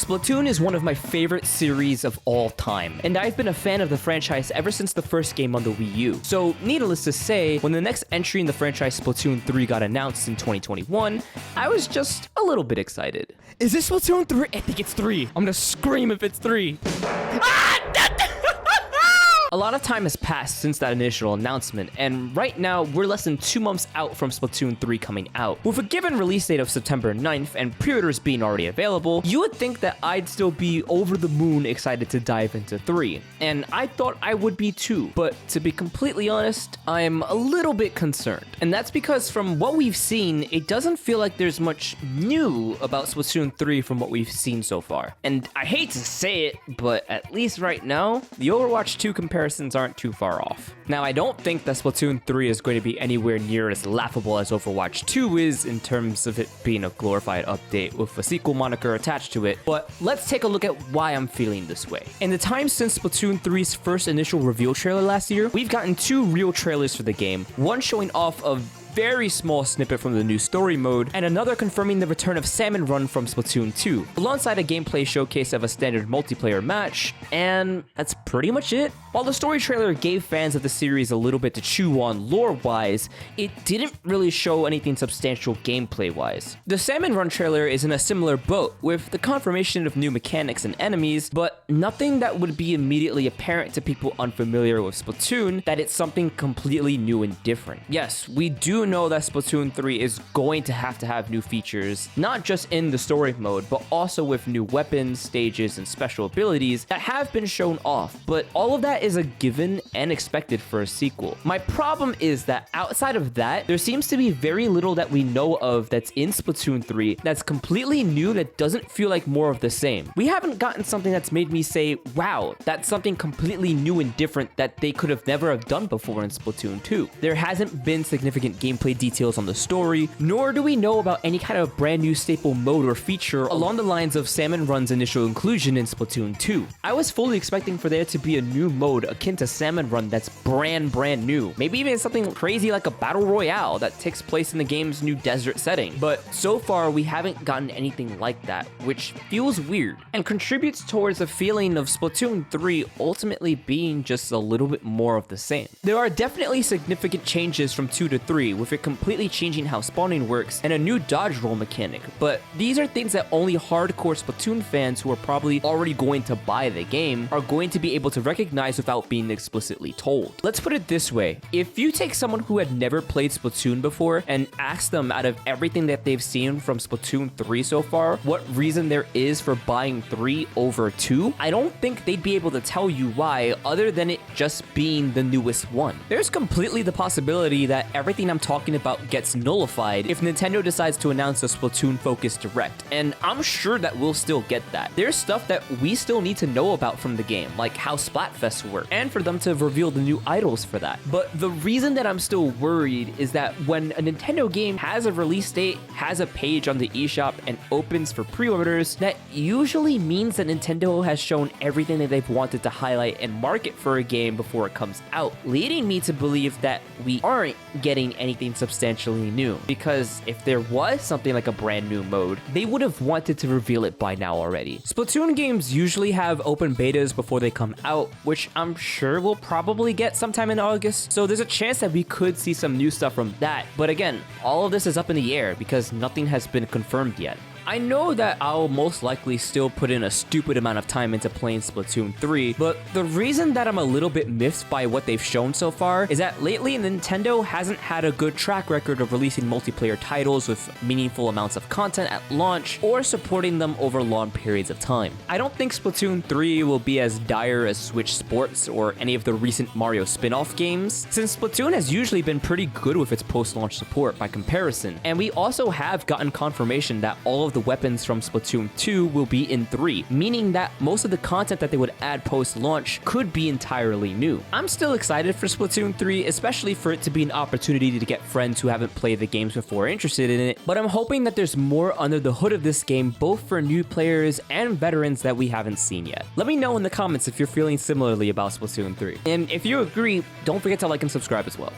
Splatoon is one of my favorite series of all time, and I've been a fan of the franchise ever since the first game on the Wii U. So, needless to say, when the next entry in the franchise Splatoon 3 got announced in 2021, I was just a little bit excited. Is this Splatoon 3? I think it's 3. I'm gonna scream if it's 3. A lot of time has passed since that initial announcement, and right now we're less than 2 months out from Splatoon 3 coming out. With a given release date of September 9th and pre-orders being already available, you would think that I'd still be over the moon excited to dive into 3, and I thought I would be too, but to be completely honest, I'm a little bit concerned. And that's because from what we've seen, it doesn't feel like there's much new about Splatoon 3 from what we've seen so far. And I hate to say it, but at least right now, the Overwatch 2 comparisons aren't too far off. Now, I don't think that Splatoon 3 is going to be anywhere near as laughable as Overwatch 2 is in terms of it being a glorified update with a sequel moniker attached to it, but let's take a look at why I'm feeling this way. In the time since Splatoon 3's first initial reveal trailer last year, we've gotten 2 real trailers for the game, one showing off a very small snippet from the new story mode, and another confirming the return of Salmon Run from Splatoon 2, alongside a gameplay showcase of a standard multiplayer match, and that's pretty much it. While the story trailer gave fans of the series a little bit to chew on lore-wise, it didn't really show anything substantial gameplay-wise. The Salmon Run trailer is in a similar boat, with the confirmation of new mechanics and enemies, but nothing that would be immediately apparent to people unfamiliar with Splatoon that it's something completely new and different. Yes, we do know that Splatoon 3 is going to have new features, not just in the story mode, but also with new weapons, stages, and special abilities that have been shown off, but all of that is a given and expected for a sequel. My problem is that outside of that, there seems to be very little that we know of that's in Splatoon 3 that's completely new that doesn't feel like more of the same. We haven't gotten something that's made me say, wow, that's something completely new and different that they could have never have done before in Splatoon 2. There hasn't been significant gameplay details on the story, nor do we know about any kind of brand new staple mode or feature along the lines of Salmon Run's initial inclusion in Splatoon 2. I was fully expecting for there to be a new mode akin to Salmon Run that's brand new. Maybe even something crazy like a battle royale that takes place in the game's new desert setting. But so far, we haven't gotten anything like that, which feels weird and contributes towards a feeling of Splatoon 3 ultimately being just a little bit more of the same. There are definitely significant changes from 2 to 3, with it completely changing how spawning works and a new dodge roll mechanic, but these are things that only hardcore Splatoon fans who are probably already going to buy the game are going to be able to recognize without being explicitly told. Let's put it this way, if you take someone who had never played Splatoon before and ask them out of everything that they've seen from Splatoon 3 so far, what reason there is for buying 3 over 2, I don't think they'd be able to tell you why other than it just being the newest one. There's completely the possibility that everything I'm talking about gets nullified if Nintendo decides to announce a Splatoon-focused Direct, and I'm sure that we'll still get that. There's stuff that we still need to know about from the game, like how Splatfests work, and for them to reveal the new idols for that. But the reason that I'm still worried is that when a Nintendo game has a release date, has a page on the eShop, and opens for pre-orders, that usually means that Nintendo has shown everything that they've wanted to highlight and market for a game before it comes out, leading me to believe that we aren't getting anything substantially new, because if there was something like a brand new mode, they would have wanted to reveal it by now already. Splatoon games usually have open betas before they come out, which I'm sure we'll probably get sometime in August, so there's a chance that we could see some new stuff from that, but again, all of this is up in the air because nothing has been confirmed yet. I know that I'll most likely still put in a stupid amount of time into playing Splatoon 3, but the reason that I'm a little bit miffed by what they've shown so far is that lately Nintendo hasn't had a good track record of releasing multiplayer titles with meaningful amounts of content at launch or supporting them over long periods of time. I don't think Splatoon 3 will be as dire as Switch Sports or any of the recent Mario spin-off games, since Splatoon has usually been pretty good with its post-launch support by comparison, and we also have gotten confirmation that all of the weapons from Splatoon 2 will be in 3, meaning that most of the content that they would add post-launch could be entirely new. I'm still excited for Splatoon 3, especially for it to be an opportunity to get friends who haven't played the games before interested in it, but I'm hoping that there's more under the hood of this game, both for new players and veterans that we haven't seen yet. Let me know in the comments if you're feeling similarly about Splatoon 3. And if you agree, don't forget to like and subscribe as well.